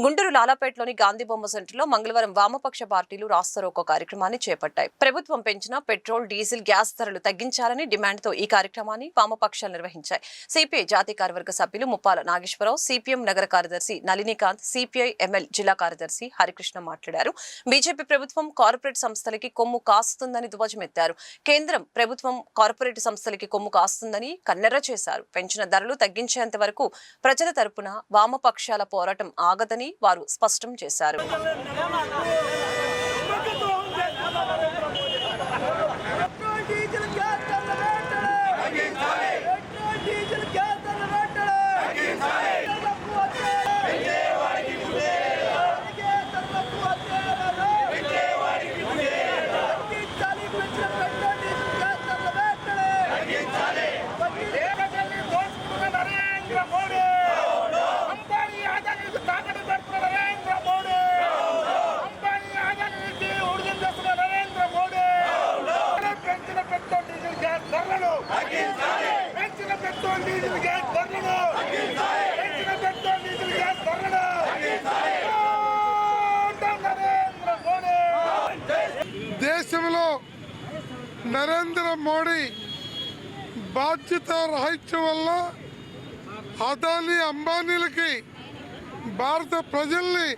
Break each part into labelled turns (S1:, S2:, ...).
S1: గుంటూరు లాలాపేటలోని గాంధీ బొమ్మ సెంటర్లో మంగళవారం వామపక్ష పార్టీలు రాస్తారోకో కార్యక్రమాన్ని చేపట్టాయి. ప్రభుత్వం పెంచిన పెట్రోల్, డీజిల్, గ్యాస్ ధరలు తగ్గించాలని డిమాండ్తో ఈ కార్యక్రమాన్ని వామపక్షాలు నిర్వహించాయి. సిపిఐ జాతీయ కార్యవర్గ సభ్యులు ముప్పాల నాగేశ్వరరావు, సిపిఎం నగర కార్యదర్శి నళినీకాంత్, సిపిఐ ఎంఎల్ జిల్లా కార్యదర్శి హరికృష్ణ మాట్లాడారు. బీజేపీ ప్రభుత్వం కార్పొరేట్ సంస్థలకి కొమ్ము కాస్తుందని ధ్వజమెత్తారు. కేంద్రం ప్రభుత్వం కార్పొరేట్ సంస్థలకి కొమ్ము కాస్తుందని కన్నెర్ర చేశారు. పెంచిన ధరలు తగ్గించేంత వరకు ప్రజల తరపున వామపక్షాల పోరాటం ఆగదని వారు స్పష్టం చేశారు.
S2: దేశంలో నరేంద్ర మోడీ బాధ్యత రాహిత్యం వల్ల అదానీ అంబానీలకి భారత ప్రజల్ని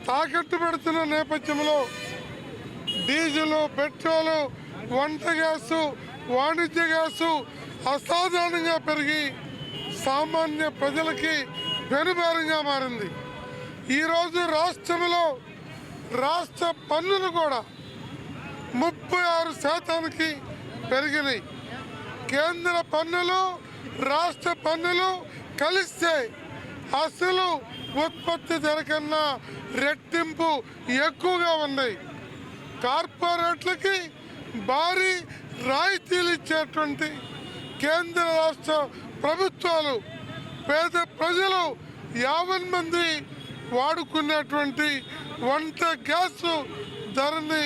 S2: తాకట్టు పెడుతున్న నేపథ్యంలో డీజిల్, పెట్రోలు, వంట గ్యాసు, వాణిజ్య గ్యాసు అసాధారణంగా పెరిగి సామాన్య ప్రజలకి వెనుభారంగా మారింది. ఈరోజు రాష్ట్రంలో రాష్ట్ర పన్నులు కూడా 36% పెరిగినాయి. కేంద్ర పన్నులు, రాష్ట్ర పన్నులు కలిస్తే అసలు ఉత్పత్తి ధర కన్నా రెట్టింపు ఎక్కువగా ఉన్నాయి. కార్పొరేట్లకి భారీ రాయితీలు ఇచ్చేటువంటి కేంద్ర రాష్ట్ర ప్రభుత్వాలు పేద ప్రజలు 50 మంది వాడుకునేటువంటి వంట గ్యాస్ ధరని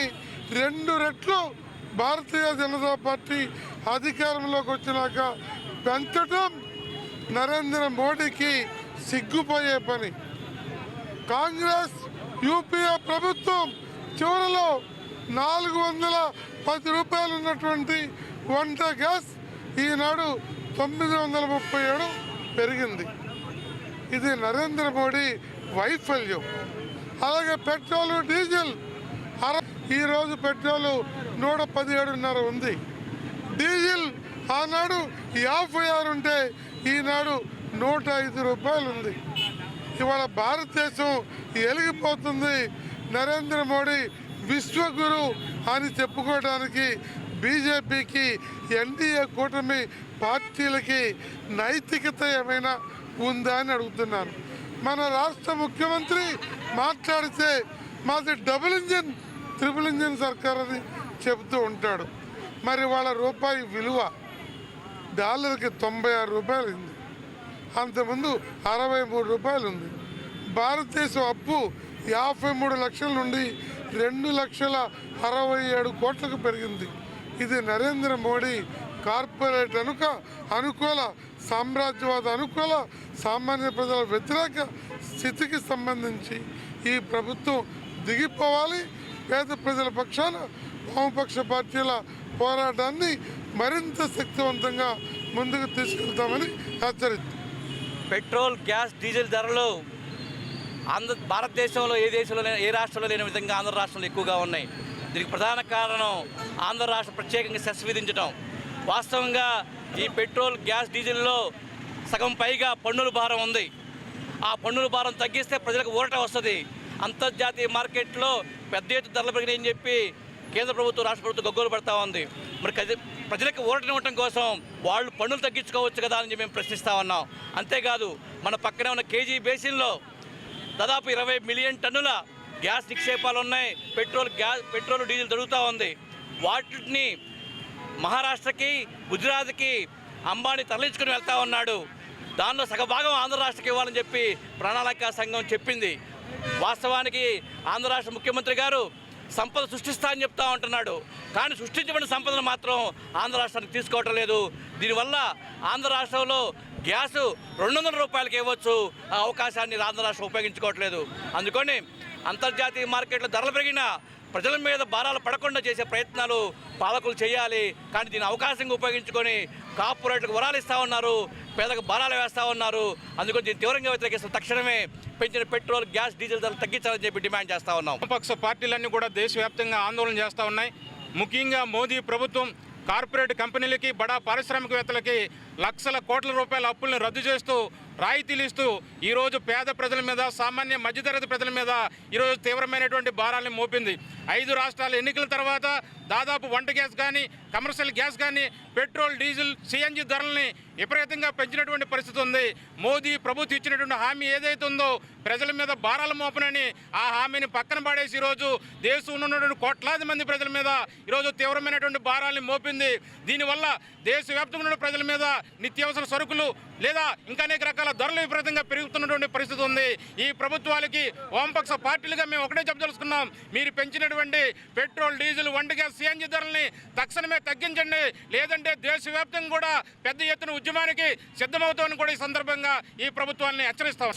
S2: 2 రెట్లు భారతీయ జనతా పార్టీ అధికారంలోకి వచ్చినాక పెంచడం నరేంద్ర మోడీకి సిగ్గుపోయే పని. కాంగ్రెస్ యూపీఏ ప్రభుత్వం చివరిలో 410 రూపాయలు ఉన్నటువంటి వంట గ్యాస్ ఈనాడు 937 పెరిగింది. ఇది నరేంద్ర మోడీ వైఫల్యం. అలాగే పెట్రోలు, డీజిల్ ఈరోజు పెట్రోలు 117.5 ఉంది. డీజిల్ ఆనాడు 56 ఉంటే ఈనాడు 105 రూపాయలు ఉంది. ఇవాళ భారతదేశం ఎలిగిపోతుంది. నరేంద్ర మోడీ విశ్వగురు అని చెప్పుకోవడానికి బీజేపీకి, ఎన్డీఏ కూటమి పార్టీలకి నైతికత ఏమైనా ఉందా అని అడుగుతున్నాను. మన రాష్ట్ర ముఖ్యమంత్రి మాట్లాడితే మాది డబుల్ ఇంజిన్, ట్రిపుల్ ఇంజిన్ సర్కార్ అని చెబుతూ ఉంటాడు. మరి వాళ్ళ రూపాయి విలువ డాలర్కి 96 రూపాయలు ఉంది. అంతకుముందు 63 రూపాయలు ఉంది. భారతదేశం అప్పు 53 లక్షల నుండి 2,67 కోట్లకు పెరిగింది. ఇది నరేంద్ర మోడీ కార్పొరేట్ అనుకూల, సామ్రాజ్యవాద అనుకూల, సామాన్య ప్రజల వ్యతిరేక స్థితికి సంబంధించి ఈ ప్రభుత్వం దిగిపోవాలి. పేద ప్రజల పక్షాన వామపక్ష పార్టీల పోరాటాన్ని మరింత శక్తివంతంగా ముందుకు తీసుకెళ్తామని హెచ్చరిస్తుంది.
S3: పెట్రోల్, గ్యాస్, డీజిల్ ధరలు భారతదేశంలో ఏ రాష్ట్రంలో లేని విధంగా ఆంధ్ర రాష్ట్రంలో ఎక్కువగా ఉన్నాయి. దీనికి ప్రధాన కారణం ఆంధ్ర రాష్ట్రం ప్రత్యేకంగా సెస్ విధించడం. వాస్తవంగా ఈ పెట్రోల్, గ్యాస్, డీజిల్లో సగం పైగా పన్నుల భారం ఉంది. ఆ పన్నుల భారం తగ్గిస్తే ప్రజలకు ఊరట వస్తుంది. అంతర్జాతీయ మార్కెట్లో పెద్ద ఎత్తున ధరలు పెరిగినాయని చెప్పి కేంద్ర ప్రభుత్వం, రాష్ట్ర ప్రభుత్వం గగ్గోలు పడతా ఉంది. మరి ప్రజలకు ఊరటనివ్వటం కోసం వాళ్ళు పన్నులు తగ్గించుకోవచ్చు కదా అని మేము ప్రశ్నిస్తూ ఉన్నాం. అంతేకాదు మన పక్కనే ఉన్న కేజీ బేసిన్లో దాదాపు 20 మిలియన్ టన్నుల గ్యాస్ నిక్షేపాలు ఉన్నాయి. పెట్రోల్, డీజిల్ దొరుకుతూ ఉంది. వాటిని మహారాష్ట్రకి, గుజరాత్కి అంబానీ తరలించుకుని వెళ్తా ఉన్నాడు. దానిలో సగభాగం ఆంధ్ర రాష్ట్రకి ఇవ్వాలని చెప్పి ప్రణాళిక సంఘం చెప్పింది. వాస్తవానికి ఆంధ్ర రాష్ట్ర ముఖ్యమంత్రి గారు సంపద సృష్టిస్తా అని చెప్తా ఉంటున్నాడు. కానీ సృష్టించబడిన సంపదను మాత్రం ఆంధ్ర రాష్ట్రానికి తీసుకోవటం లేదు. దీనివల్ల ఆంధ్ర రాష్ట్రంలో గ్యాస్ 200 రూపాయలకి ఇవ్వచ్చు. ఆ అవకాశాన్ని ఆంధ్ర రాష్ట్రం ఉపయోగించుకోవట్లేదు. అందుకని అంతర్జాతీయ మార్కెట్లో ధరలు పెరిగినా ప్రజల మీద భారాలు పడకుండా చేసే ప్రయత్నాలు పాలకులు చేయాలి. కానీ దీని అవకాశంగా ఉపయోగించుకొని కార్పొరేట్లకు వరాలు ఇస్తూ ఉన్నారు, పేదలకు భారాలు వేస్తూ ఉన్నారు. అందుకని దీన్ని తీవ్రంగా వ్యతిరేకిస్తూ తక్షణమే పెంచిన పెట్రోల్, గ్యాస్, డీజిల్ ధరలు తగ్గించాలని చెప్పి డిమాండ్ చేస్తూ ఉన్నాం.
S4: వామపక్ష పార్టీలన్నీ కూడా దేశవ్యాప్తంగా ఆందోళన చేస్తూ ఉన్నాయి. ముఖ్యంగా మోదీ ప్రభుత్వం కార్పొరేట్ కంపెనీలకి, బడా పారిశ్రామికవేత్తలకి లక్షల కోట్ల రూపాయల అప్పుల్ని రద్దు చేస్తూ, రాయితీలు ఇస్తూ ఈరోజు పేద ప్రజల మీద, సామాన్య మధ్యతరగతి ప్రజల మీద ఈరోజు తీవ్రమైనటువంటి భారాన్ని మోపింది. 5 రాష్ట్రాల ఎన్నికల తర్వాత దాదాపు వంట గ్యాస్ కానీ, కమర్షియల్ గ్యాస్ కానీ, పెట్రోల్, డీజిల్, సిఎన్జి ధరల్ని విపరీతంగా పెంచినటువంటి పరిస్థితి ఉంది. మోదీ ప్రభుత్వం ఇచ్చినటువంటి హామీ ఏదైతే ఉందో ప్రజల మీద భారాలు మోపనని ఆ హామీని పక్కన పడేసి ఈరోజు దేశంలో ఉన్నటువంటి కోట్లాది మంది ప్రజల మీద ఈరోజు తీవ్రమైనటువంటి భారాల్ని మోపింది. దీనివల్ల దేశవ్యాప్తంగా ఉన్న ప్రజల మీద నిత్యావసర సరుకులు లేదా ఇంకా అనేక రకాల ధరలు విపరీతంగా పెరుగుతున్నటువంటి పరిస్థితి ఉంది. ఈ ప్రభుత్వాలకి వామపక్ష పార్టీలుగా మేము ఒకటే చెప్పదలుచుకున్నాం, మీరు పెంచినటువంటి పెట్రోల్, డీజిల్, వంట గ్యాస్, సిఎన్జి ధరల్ని తక్షణమే తగ్గించండి. లేదంటే దేశవ్యాప్తంగా కూడా పెద్ద ఎత్తున ఉద్యమానికి సిద్ధమవుతామని కూడా ఈ సందర్భంగా ఈ ప్రభుత్వాన్ని హెచ్చరిస్తాం.